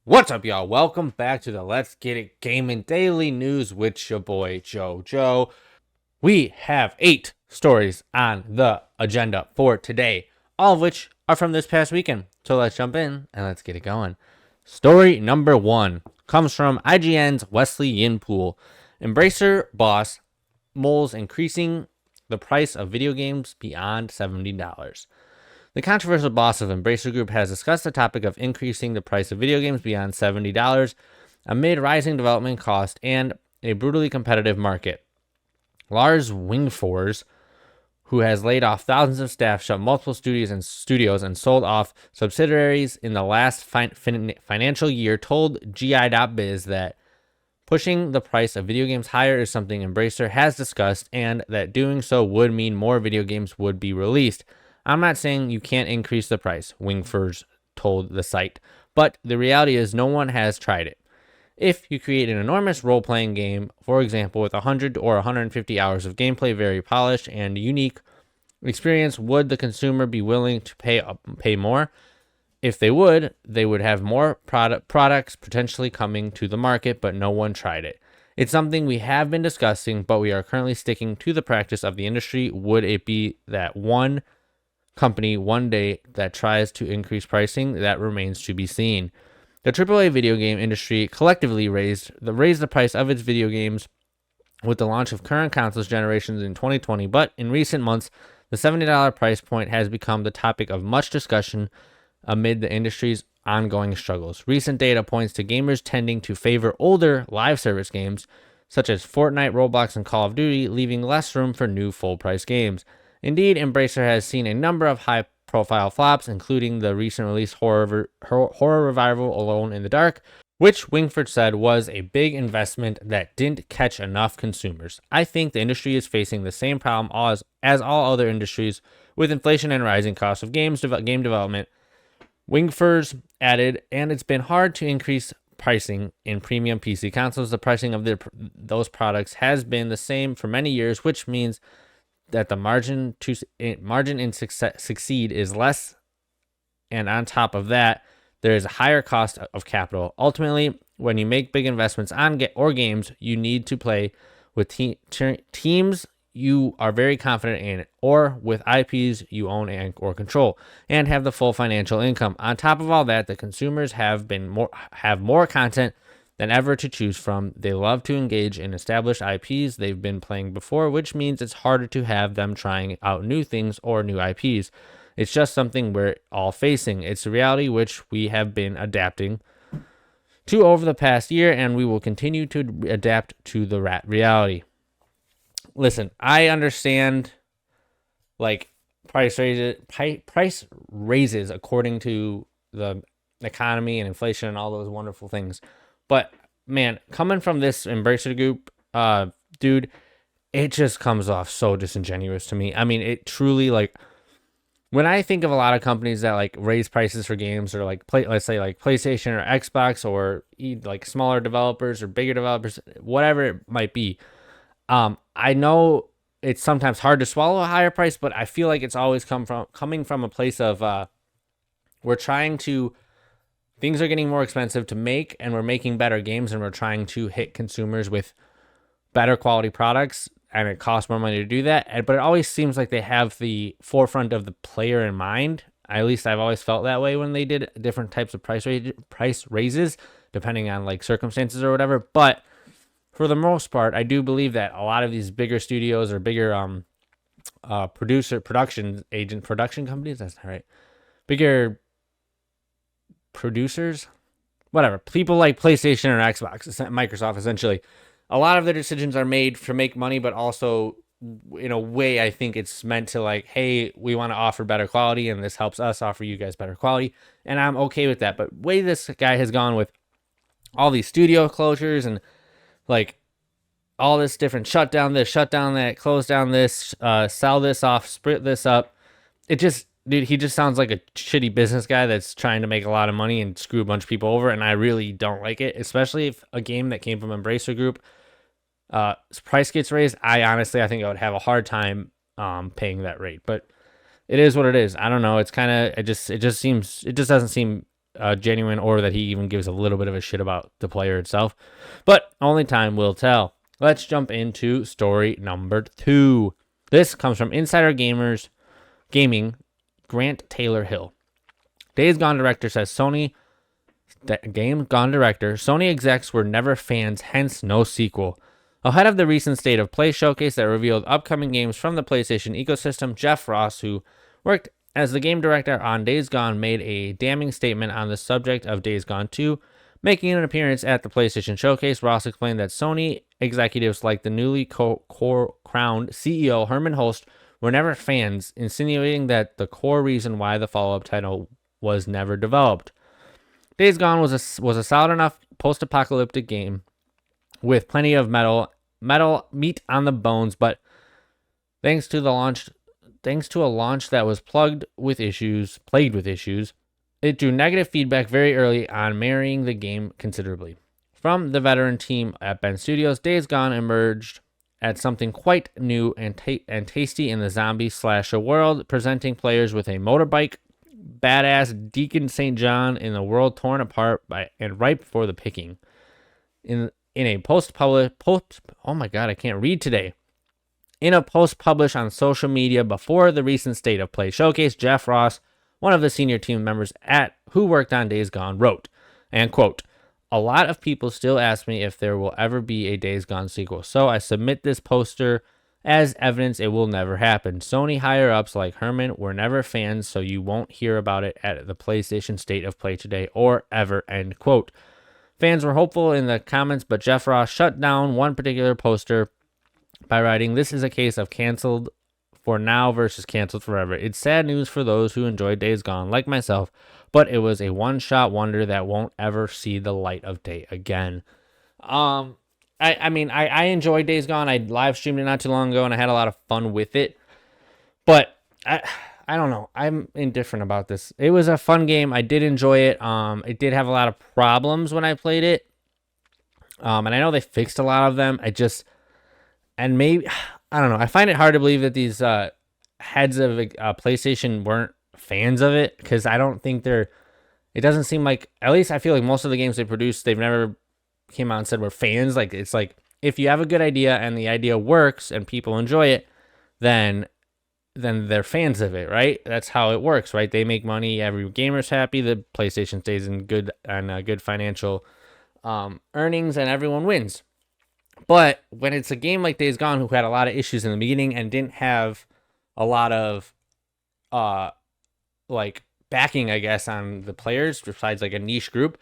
What's up, y'all? Welcome back to the Let's Get It Gaming Daily News with your boy, Joe. We have 8 stories on the agenda for today, all of which are from this past weekend. So let's jump in and let's get it going. Story number 1 comes from IGN's Wesley Yinpool. Embracer boss moles increasing the price of video games beyond $70. The controversial boss of Embracer Group has discussed the topic of increasing the price of video games beyond $70 amid rising development costs and a brutally competitive market. Lars Wingfors, who has laid off thousands of staff, shut multiple studios and sold off subsidiaries in the last financial year, told GI.biz that pushing the price of video games higher is something Embracer has discussed and that doing so would mean more video games would be released. I'm not saying you can't increase the price, Wingfors told the site, but the reality is no one has tried it. If you create an enormous role-playing game, for example, with 100 or 150 hours of gameplay, very polished and unique experience, would the consumer be willing to pay more? If they would have more products potentially coming to the market, but no one tried it. It's something we have been discussing, but we are currently sticking to the practice of the industry. Would it be that one company one day that tries to increase pricing? That remains to be seen. The AAA video game industry collectively raised the price of its video games with the launch of current consoles generations in 2020, but in recent months, the $70 price point has become the topic of much discussion amid the industry's ongoing struggles. Recent data points to gamers tending to favor older live service games such as Fortnite, Roblox, and Call of Duty, leaving less room for new full-price games. Indeed, Embracer has seen a number of high-profile flops, including the recent release horror revival Alone in the Dark, which Wingford said was a big investment that didn't catch enough consumers. I think the industry is facing the same problem as all other industries with inflation and rising costs of game development. Wingford added, and it's been hard to increase pricing in premium PC consoles. The pricing of those products has been the same for many years, which means that the margin in succeed is less, and on top of that, there is a higher cost of capital. Ultimately, when you make big investments on games, you need to play with teams you are very confident in, or with IPs you own or control, and have the full financial income. On top of all that, the consumers have more content than ever to choose from. They love to engage in established IPs they've been playing before, which means it's harder to have them trying out new things or new IPs. It's just something we're all facing. It's a reality which we have been adapting to over the past year, and we will continue to adapt to the reality. Listen, I understand price raises according to the economy and inflation and all those wonderful things. But man, coming from this Embracer Group, dude, it just comes off so disingenuous to me. I mean, it truly, when I think of a lot of companies that raise prices for games, or let's say PlayStation or Xbox, or smaller developers or bigger developers, whatever it might be, I know it's sometimes hard to swallow a higher price, but I feel like it's always coming from a place of things are getting more expensive to make, and we're making better games, and we're trying to hit consumers with better quality products, and it costs more money to do that. But it always seems like they have the forefront of the player in mind. At least I've always felt that way when they did different types of price raises, depending on circumstances or whatever. But for the most part, I do believe that a lot of these bigger studios or bigger production companies, that's not right, bigger producers, whatever, people like PlayStation or Xbox, Microsoft, essentially, a lot of their decisions are made to make money, but also in a way I think it's meant to hey, we want to offer better quality, and this helps us offer you guys better quality, and I'm okay with that. But way this guy has gone with all these studio closures and all this different shut down this, shut down that, close down this, sell this off, split this up, dude, he just sounds like a shitty business guy that's trying to make a lot of money and screw a bunch of people over, and I really don't like it, especially if a game that came from Embracer Group price gets raised. I think I would have a hard time paying that rate, but it is what it is. I don't know. It's kind of, it just doesn't seem genuine or that he even gives a little bit of a shit about the player itself. But only time will tell. Let's jump into story number 2. This comes from Insider Gaming, Grant Taylor Hill. Days Gone director says Sony execs were never fans, hence no sequel. Ahead of the recent State of Play showcase that revealed upcoming games from the PlayStation ecosystem, Jeff Ross, who worked as the game director on Days Gone, made a damning statement on the subject of Days Gone 2. Making an appearance at the PlayStation showcase, Ross explained that Sony executives like the newly crowned CEO Herman Hulst were never fans, insinuating that the core reason why the follow-up title was never developed. Days Gone was a solid enough post-apocalyptic game with plenty of metal meat on the bones, but thanks to a launch that was plagued with issues, it drew negative feedback very early on, marring the game considerably. From the veteran team at Bend Studios, Days Gone emerged as something quite new and tasty in the zombie slasher world, presenting players with a motorbike, badass Deacon St. John in a world torn apart and ripe for the picking. In a post published on social media before the recent State of Play showcase, Jeff Ross, one of the senior team members who worked on Days Gone, wrote, and quote, "A lot of people still ask me if there will ever be a Days Gone sequel, so I submit this poster as evidence it will never happen. Sony higher-ups like Herman were never fans, so you won't hear about it at the PlayStation State of Play today or ever," end quote. Fans were hopeful in the comments, but Jeff Ross shut down one particular poster by writing, "This is a case of canceled for now versus canceled forever. It's sad news for those who enjoyed Days Gone, like myself, but it was a one-shot wonder that won't ever see the light of day again." I enjoyed Days Gone. I live streamed it not too long ago, and I had a lot of fun with it. But I don't know. I'm indifferent about this. It was a fun game. I did enjoy it. It did have a lot of problems when I played it. And I know they fixed a lot of them. Maybe, I don't know. I find it hard to believe that these heads of PlayStation weren't fans of it, because I don't think it doesn't seem like, at least I feel like most of the games they produced, they've never came out and said we're fans. Like, it's like, if you have a good idea and the idea works and people enjoy it, then they're fans of it, right? That's how it works, right? They make money, every gamer's happy, the PlayStation stays in good financial earnings, and everyone wins. But when it's a game like Days Gone, who had a lot of issues in the beginning and didn't have a lot of backing, I guess, on the players, besides like a niche group,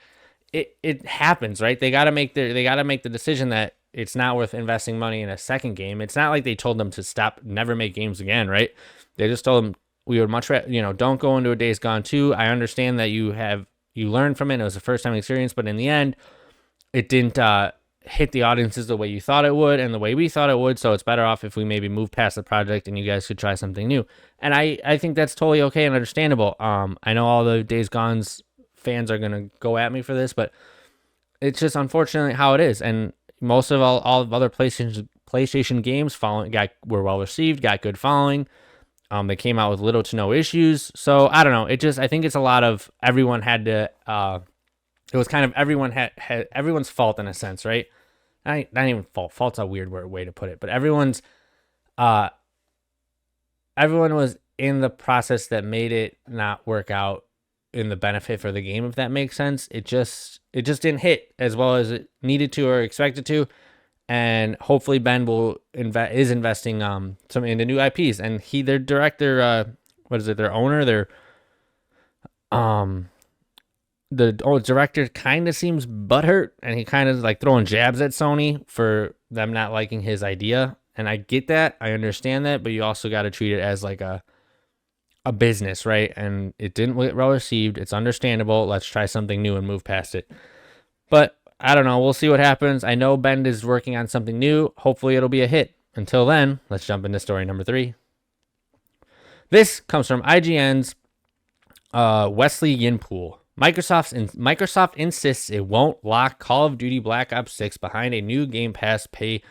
it happens, right? They got to make the decision that it's not worth investing money in a second game. It's not like they told them to stop, never make games again, right? They just told them, we would much rather, don't go into a Days Gone 2. I understand that you learned from it. It was a first time experience, but in the end, it didn't hit the audiences the way you thought it would and the way we thought it would. So it's better off if we maybe move past the project and you guys could try something new. And I think that's totally okay and understandable. I know all the Days Gone's fans are going to go at me for this, but it's just unfortunately how it is. And most of all of other PlayStation games were well received, got good following. They came out with little to no issues. So I don't know. I think it's a lot of everyone had to, it was kind of everyone had everyone's fault in a sense, right? Not even fault. Fault's a weird way to put it, but everyone was in the process that made it not work out in the benefit for the game, if that makes sense. It just didn't hit as well as it needed to or expected to, and hopefully Ben is investing some into new IPs, and their director, their owner, the director kind of seems butthurt, and he kind of like throwing jabs at Sony for them not liking his idea. And I get that, I understand that, but you also got to treat it as like a business, right? And it didn't get well received. It's understandable. Let's try something new and move past it. But I don't know. We'll see what happens. I know Ben is working on something new. Hopefully it'll be a hit. Until then, let's jump into story number 3. This comes from IGN's Wesley Yinpool. Microsoft insists it won't lock Call of Duty Black Ops 6 behind a new Game Pass pay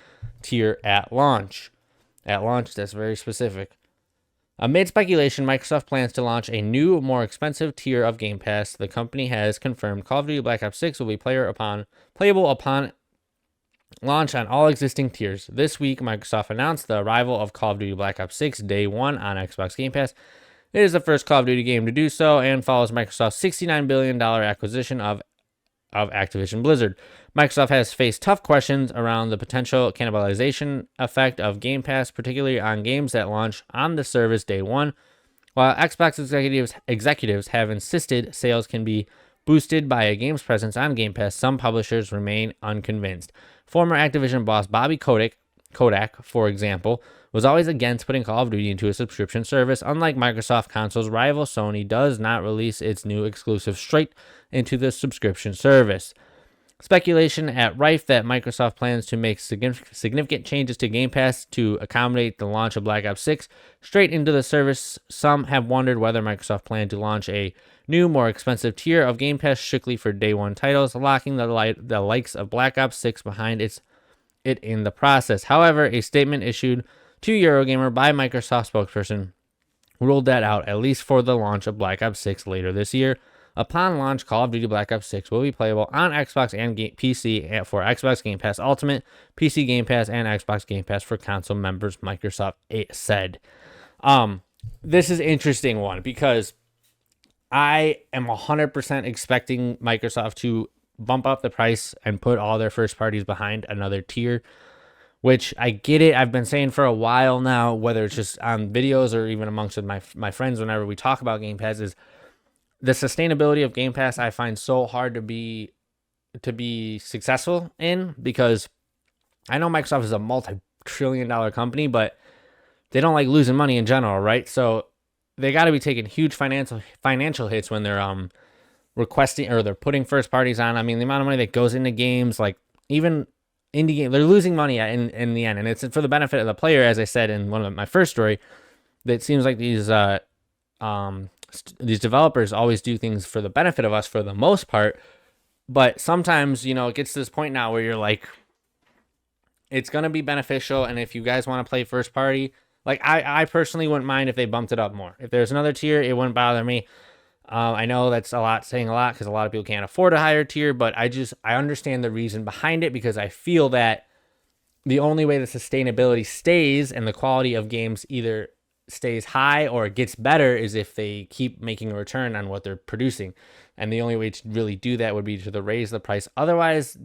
tier at launch. At launch, that's very specific. Amid speculation, Microsoft plans to launch a new, more expensive tier of Game Pass. The company has confirmed Call of Duty Black Ops 6 will be playable upon launch on all existing tiers. This week, Microsoft announced the arrival of Call of Duty Black Ops 6 Day 1 on Xbox Game Pass. It is the first Call of Duty game to do so and follows Microsoft's $69 billion acquisition of Activision Blizzard. Microsoft has faced tough questions around the potential cannibalization effect of Game Pass, particularly on games that launch on the service day one. While Xbox executives have insisted sales can be boosted by a game's presence on Game Pass, some publishers remain unconvinced. Former Activision boss Bobby Kotick, for example, was always against putting Call of Duty into a subscription service. Unlike Microsoft console's rival, Sony does not release its new exclusive straight into the subscription service. Speculation at rife that Microsoft plans to make significant changes to Game Pass to accommodate the launch of Black Ops 6 straight into the service. Some have wondered whether Microsoft planned to launch a new, more expensive tier of Game Pass strictly for day one titles, locking the likes of Black Ops 6 behind it in the process. However, a statement issued to Eurogamer by Microsoft spokesperson ruled that out, at least for the launch of Black Ops 6 later this year. Upon launch, Call of Duty Black Ops 6 will be playable on Xbox and PC for Xbox Game Pass Ultimate, PC Game Pass, and Xbox Game Pass for console members, Microsoft said. This is an interesting one because I am 100% expecting Microsoft to bump up the price and put all their first parties behind another tier, which I get it. I've been saying for a while now, whether it's just on videos or even amongst my friends whenever we talk about Game Pass, is the sustainability of Game Pass I find so hard to be successful in, because I know Microsoft is a multi-trillion-dollar company, but they don't like losing money in general, right? So they got to be taking huge financial hits when they're requesting or they're putting first parties on. I mean, the amount of money that goes into games, like even indie games, they're losing money in the end, and it's for the benefit of the player. As I said in one of my first story, that seems like these developers always do things for the benefit of us for the most part, but sometimes, it gets to this point now where you're like, it's going to be beneficial, and if you guys want to play first party, like I personally wouldn't mind if they bumped it up more. If there's another tier, it wouldn't bother me. I know that's saying a lot because a lot of people can't afford a higher tier, but I understand the reason behind it, because I feel that the only way the sustainability stays and the quality of games either stays high or it gets better is if they keep making a return on what they're producing. And the only way to really do that would be to raise the price. Otherwise,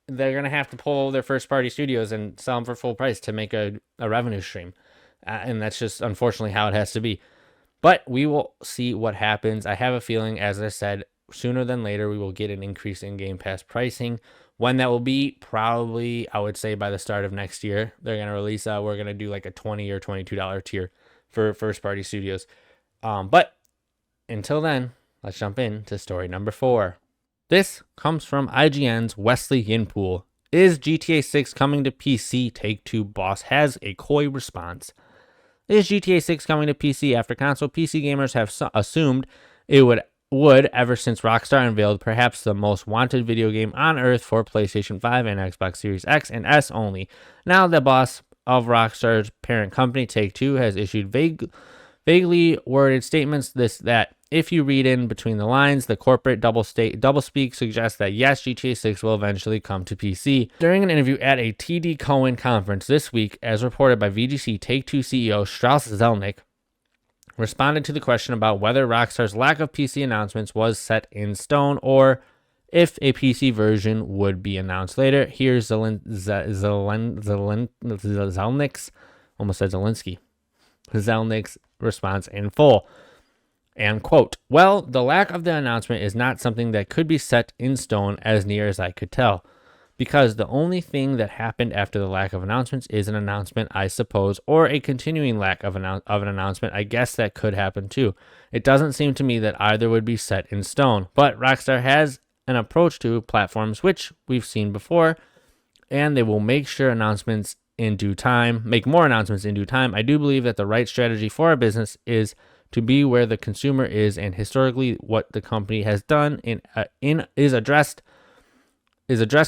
they're going to have to pull their first party studios and sell them for full price to make a revenue stream. And that's just unfortunately how it has to be. But we will see what happens. I have a feeling, as I said, sooner than later, we will get an increase in Game Pass pricing. When that will be, probably, I would say by the start of next year, they're going to release, we're going to do like a $20 or $22 tier for first party studios. But until then, let's jump into story number 4. This comes from IGN's Wesley Yinpool. Is GTA 6 coming to PC? Take-Two boss has a coy response. Is GTA 6 coming to PC after console PC gamers have assumed it would ever since Rockstar unveiled perhaps the most wanted video game on earth for PlayStation 5 and Xbox Series X and S only? Now the boss of Rockstar's parent company, Take-Two, has issued vaguely worded statements that, if you read in between the lines, the corporate doublespeak suggests that yes, GTA 6 will eventually come to PC. During an interview at a TD Cowen conference this week, as reported by VGC, Take-Two CEO Strauss Zelnick responded to the question about whether Rockstar's lack of PC announcements was set in stone or if a PC version would be announced later. Here's Zelnick's, almost said Zelensky, Zelnick's response in full. And quote, well, the lack of the announcement is not something that could be set in stone as near as I could tell, because the only thing that happened after the lack of announcements is an announcement, I suppose, or a continuing lack of an announcement. I guess that could happen too. It doesn't seem to me that either would be set in stone, but Rockstar has an approach to platforms which we've seen before, and they will make more announcements in due time. I do believe that the right strategy for our business is to be where the consumer is, and historically what the company has done is address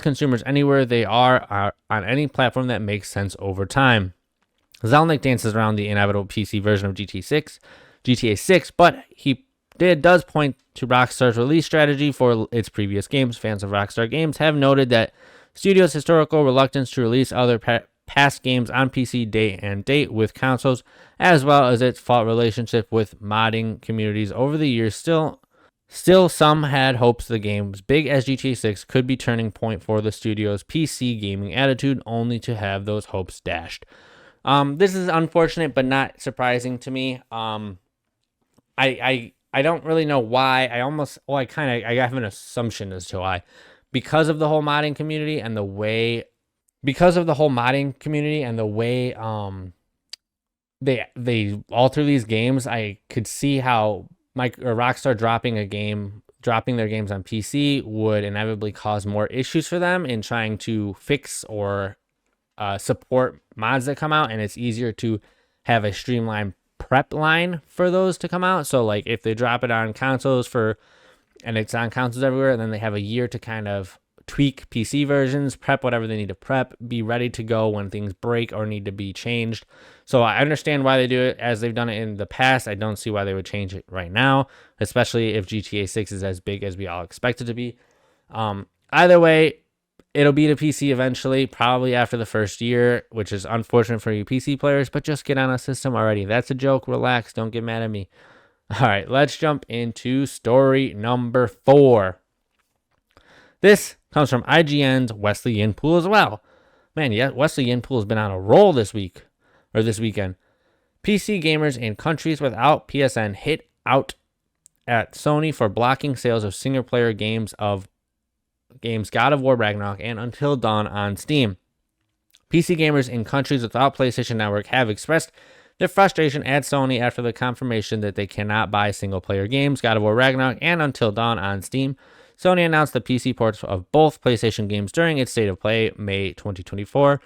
consumers anywhere they are on any platform that makes sense over time. Zelnick dances around the inevitable PC version of GTA 6, but he does point to Rockstar's release strategy for its previous games. Fans of Rockstar games have noted that studio's historical reluctance to release other past games on PC date and date with consoles, as well as its fraught relationship with modding communities over the years. Still, some had hopes the games big as GTA 6 could be turning point for the studio's PC gaming attitude, only to have those hopes dashed. This is unfortunate, but not surprising to me. I don't really know why. I have an assumption as to why, because of the whole modding community and the way they alter these games. I could see how Rockstar dropping their games on PC would inevitably cause more issues for them in trying to fix or support mods that come out, and it's easier to have a streamlined prep line for those to come out. So like if they drop it on consoles and it's on consoles everywhere, and then they have a year to kind of tweak PC versions, prep whatever they need to prep, be ready to go when things break or need to be changed. So I understand why they do it as they've done it in the past. I don't see why they would change it right now, especially if GTA 6 is as big as we all expect it to be. Either way, it'll be to PC eventually, probably after the first year, which is unfortunate for you PC players, but just get on a system already. That's a joke. Relax. Don't get mad at me. All right, let's jump into story number 4. This comes from IGN's Wesley Yinpool as well. Man, yeah, Wesley Yinpool has been on a roll this weekend. PC gamers in countries without PSN hit out at Sony for blocking sales of single-player games God of War Ragnarok and Until Dawn on Steam. PC gamers in countries without PlayStation Network have expressed their frustration at Sony after the confirmation that they cannot buy single-player games God of War Ragnarok and Until Dawn on Steam. Sony announced the PC ports of both PlayStation games during its State of Play, May 2024,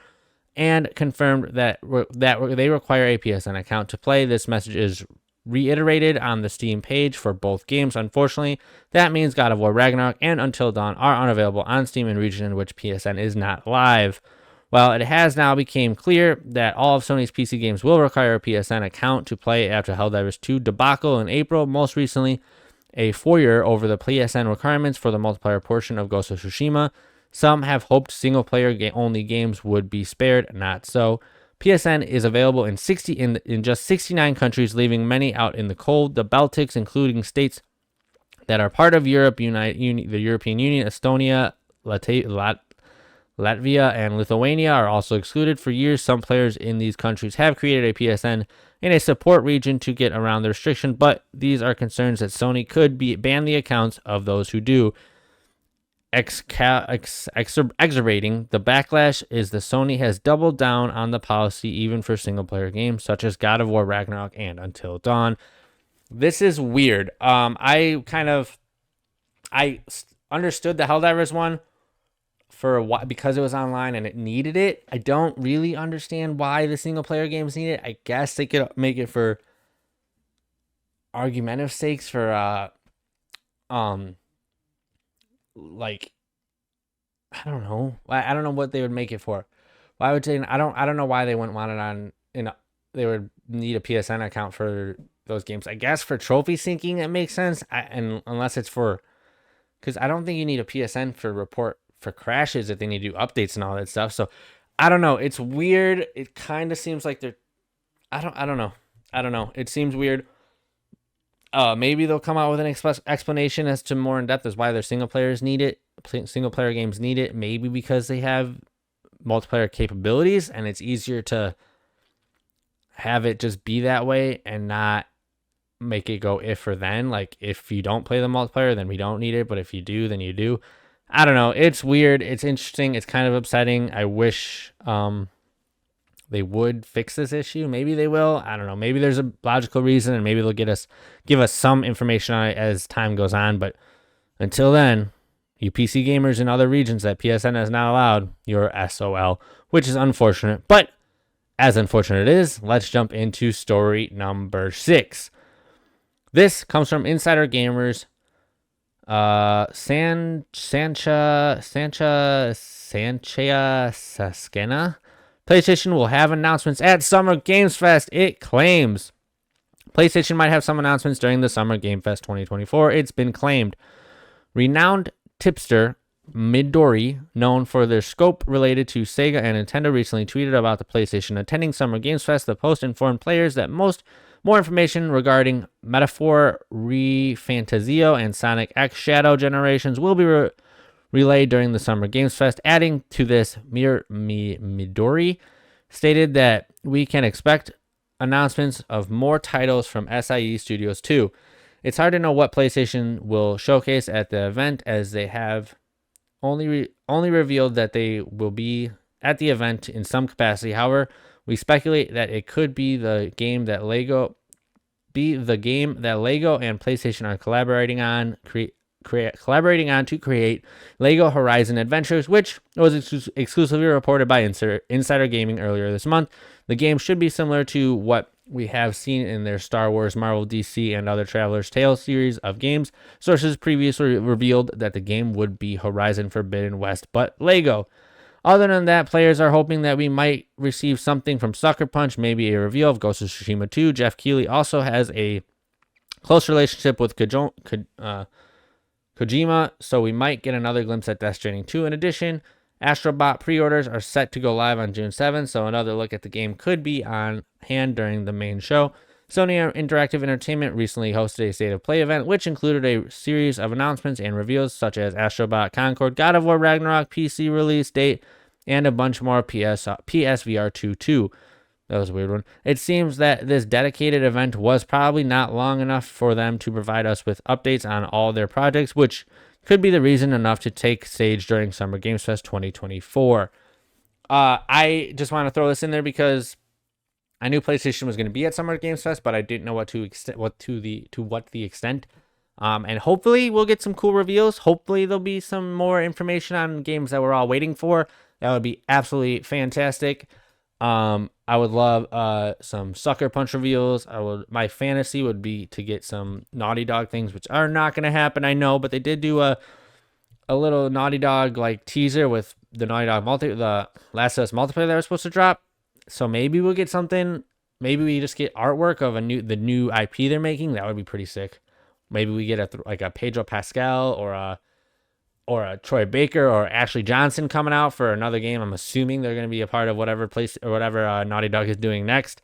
and confirmed that they require a PSN account to play. This message is reiterated on the Steam page for both games. Unfortunately, that means God of War Ragnarok and Until Dawn are unavailable on Steam in regions in which PSN is not live. Well, it has now become clear that all of Sony's PC games will require a PSN account to play after Helldivers 2 debacle in April. Most recently, a foyer over the PSN requirements for the multiplayer portion of Ghost of Tsushima. Some have hoped single-player only games would be spared. Not so. PSN is available in just 69 countries, leaving many out in the cold. The Baltics, including states that are part of Europe, the European Union, Estonia, Latvia, and Lithuania, are also excluded. For years, some players in these countries have created a PSN in a support region to get around the restriction, but these are concerns that Sony could ban the accounts of those who do. Exacerbating the backlash is that Sony has doubled down on the policy even for single-player games such as God of War Ragnarok and Until Dawn. This is weird. I understood the Helldivers one for a while because it was online and it needed it. I don't really understand why the single-player games need it. I guess they could make it for argumentative sakes for like, I don't know. I don't know what they would make it for. Why would they? I don't know why they wouldn't want it on. They would need a PSN account for those games. I guess for trophy syncing, it makes sense. Unless it's because I don't think you need a PSN for crashes if they need to do updates and all that stuff. So I don't know. It's weird. It kind of seems like they're. I don't know. It seems weird. Maybe they'll come out with an explanation as to more in depth as why their single player games need it. Maybe because they have multiplayer capabilities and it's easier to have it just be that way and not make it go if or then. Like if you don't play the multiplayer, then we don't need it. But if you do, then you do. I don't know. It's weird. It's interesting. It's kind of upsetting. I wish they would fix this issue. Maybe they will. I don't know. Maybe there's a logical reason, and maybe they'll give us some information on it as time goes on. But until then, you PC gamers in other regions that PSN is not allowed, you're SOL, which is unfortunate. But as unfortunate it is, let's jump into story number 6. This comes from Insider Gamers. Sancha Saskena PlayStation will have announcements at Summer Games Fest, it claims. PlayStation might have some announcements during the Summer Game Fest 2024. It's been claimed. Renowned tipster Midori, known for their scope related to Sega and Nintendo, recently tweeted about the PlayStation attending Summer Games Fest. The post informed players that more information regarding Metaphor ReFantazio and Sonic X Shadow Generations will be relayed during the Summer Games Fest. Adding to this, Midori stated that we can expect announcements of more titles from SIE Studios too. It's hard to know what PlayStation will showcase at the event, as they have only revealed that they will be at the event in some capacity. However, we speculate that it could be the game that Lego and PlayStation are collaborating on to create Lego Horizon Adventures, which was exclusively reported by Insider Gaming earlier this month. The game should be similar to what we have seen in their Star Wars, Marvel, DC, and other Traveler's Tales series of games. Sources previously revealed that the game would be Horizon Forbidden West, but Lego. Other than that, players are hoping that we might receive something from Sucker Punch, maybe a reveal of Ghost of Tsushima 2. Jeff Keighley also has a close relationship with Kojima, so we might get another glimpse at Death Stranding 2. In addition, Astrobot pre-orders are set to go live on June 7th, so another look at the game could be on hand during the main show. Sony Interactive Entertainment recently hosted a State of Play event, which included a series of announcements and reveals such as Astrobot Concord, God of War Ragnarok PC release date, and a bunch more PSVR 2 too. That was a weird one. It seems that this dedicated event was probably not long enough for them to provide us with updates on all their projects, which could be the reason enough to take stage during Summer Games Fest 2024. I just want to throw this in there because I knew PlayStation was going to be at Summer Games Fest, but I didn't know what the extent. And hopefully we'll get some cool reveals. Hopefully there'll be some more information on games that we're all waiting for. That would be absolutely fantastic. I would love some Sucker Punch reveals. My fantasy would be to get some Naughty Dog things, which are not going to happen, I know, but they did do a little Naughty Dog like teaser with the Naughty Dog the Last of Us multiplayer that was supposed to drop. So maybe we'll get something. Maybe we just get artwork of the new IP they're making. That would be pretty sick. Maybe we get a Pedro Pascal or a Troy Baker or Ashley Johnson coming out for another game. I'm assuming they're going to be a part of whatever Naughty Dog is doing next.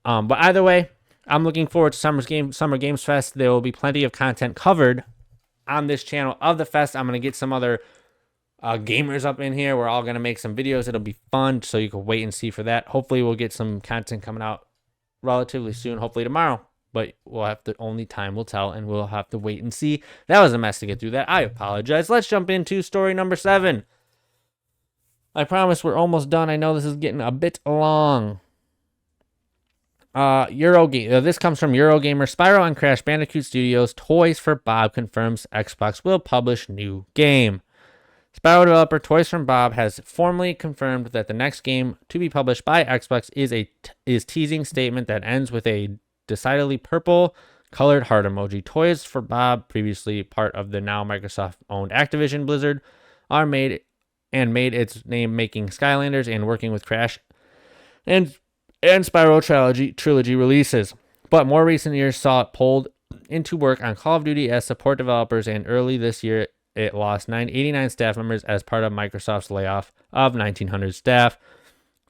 But either way, I'm looking forward to Summer Games Fest. There will be plenty of content covered on this channel of the fest. I'm going to get some other gamers up in here. We're all going to make some videos. It'll be fun, so you can wait and see for that. Hopefully we'll get some content coming out relatively soon, hopefully tomorrow. But only time will tell, and we'll have to wait and see. That was a mess to get through that. I apologize. Let's jump into story number 7. I promise we're almost done. I know this is getting a bit long. This comes from Eurogamer. Spyro and Crash Bandicoot Studios Toys for Bob confirms Xbox will publish new game. Spyro developer Toys from Bob has formally confirmed that the next game to be published by Xbox is teasing statement that ends with a decidedly purple colored heart emoji. Toys for Bob, previously part of the now Microsoft-owned Activision Blizzard, made its name making Skylanders and working with Crash and Spyro trilogy releases. But more recent years saw it pulled into work on Call of Duty as support developers, and early this year it lost 89 staff members as part of Microsoft's layoff of 1,900 staff.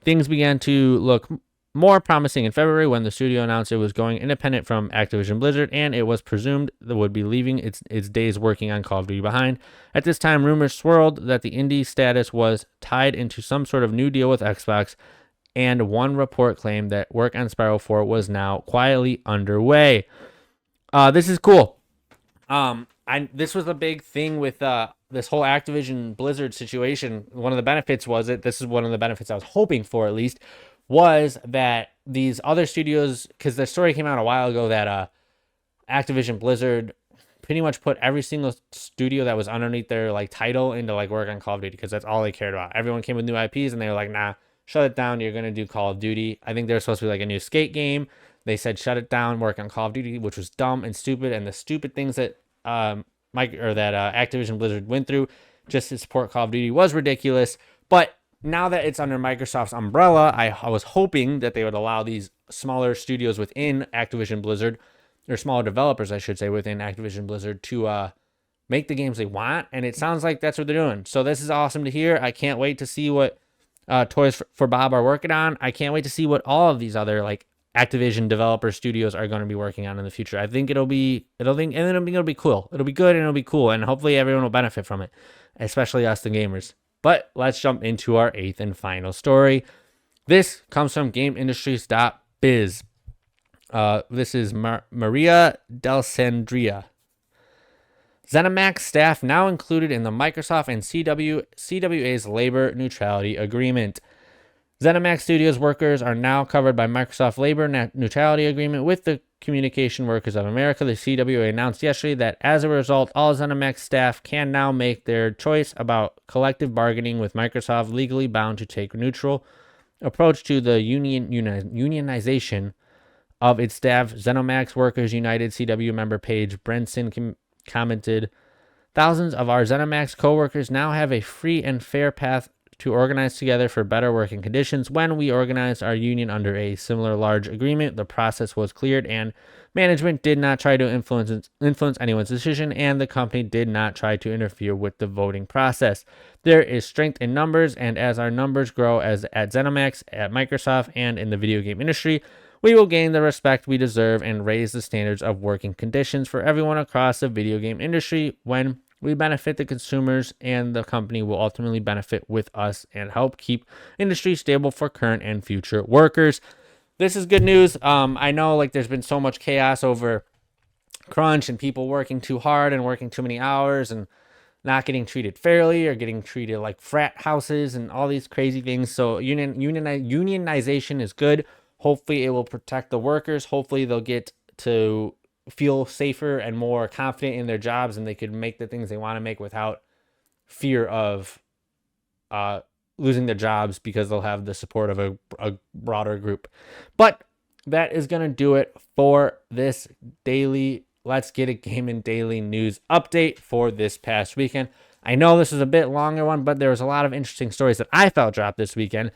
Things began to look more promising in February when the studio announced it was going independent from Activision Blizzard, and it was presumed that would be leaving its days working on Call of Duty behind. At this time, rumors swirled that the indie status was tied into some sort of new deal with Xbox, and one report claimed that work on Spyro 4 was now quietly underway. This is cool. This was a big thing with this whole Activision Blizzard situation. One of the benefits this is one of the benefits I was hoping for, at least, was that these other studios, because the story came out a while ago that Activision Blizzard pretty much put every single studio that was underneath their title into work on Call of Duty, because that's all they cared about. Everyone came with new IPs and they were like, nah, shut it down. You're going to do Call of Duty. I think there was supposed to be a new skate game. They said, shut it down, work on Call of Duty, which was dumb and stupid. And the stupid things that Activision Blizzard went through just to support Call of Duty was ridiculous. But now that it's under Microsoft's umbrella, I was hoping that they would allow these smaller studios within Activision Blizzard, or smaller developers, I should say, within Activision Blizzard to make the games they want. And it sounds like that's what they're doing. So this is awesome to hear. I can't wait to see what Toys for Bob are working on. I can't wait to see what all of these other like Activision developer studios are going to be working on in the future. I think it'll be cool. It'll be good and it'll be cool. And hopefully everyone will benefit from it, especially us, the gamers. But let's jump into our 8th and final story. This comes from GameIndustries.biz. This is Maria D'Alessandria. ZeniMax staff now included in the Microsoft and CWA's labor neutrality agreement. ZeniMax Studios workers are now covered by Microsoft labor neutrality agreement with the Communication Workers of America. The CWA announced yesterday that as a result, all ZeniMax staff can now make their choice about collective bargaining, with Microsoft legally bound to take a neutral approach to the unionization of its staff. ZeniMax Workers United CW member Paige Brenson commented, "Thousands of our ZeniMax co-workers now have a free and fair path to organize together for better working conditions. When we organized our union under a similar large agreement, the process was cleared and management did not try to influence anyone's decision, and the company did not try to interfere with the voting process. There is strength in numbers, and as our numbers grow as at ZeniMax, at Microsoft, and in the video game industry, we will gain the respect we deserve and raise the standards of working conditions for everyone across the video game industry. When we benefit the consumers, and the company will ultimately benefit with us and help keep industry stable for current and future workers." This is good news. I know like there's been so much chaos over crunch and people working too hard and working too many hours and not getting treated fairly or getting treated like frat houses and all these crazy things. So unionization is good. Hopefully it will protect the workers. Hopefully they'll get to feel safer and more confident in their jobs, and they could make the things they want to make without fear of losing their jobs, because they'll have the support of a broader group. But that is going to do it for this daily Let's Get It Gaming daily news update for this past weekend. I know this is a bit longer one, but there was a lot of interesting stories that I felt dropped this weekend.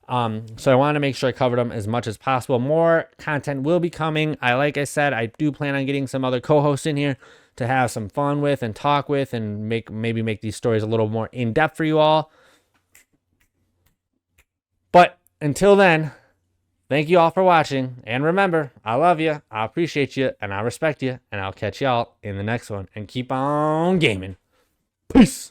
So I want to make sure I covered them as much as possible. More content will be coming. Like I said, I do plan on getting some other co-hosts in here to have some fun with and talk with, and maybe make these stories a little more in-depth for you all. But until then, thank you all for watching. And remember, I love you, I appreciate you, and I respect you. And I'll catch y'all in the next one. And keep on gaming. Peace.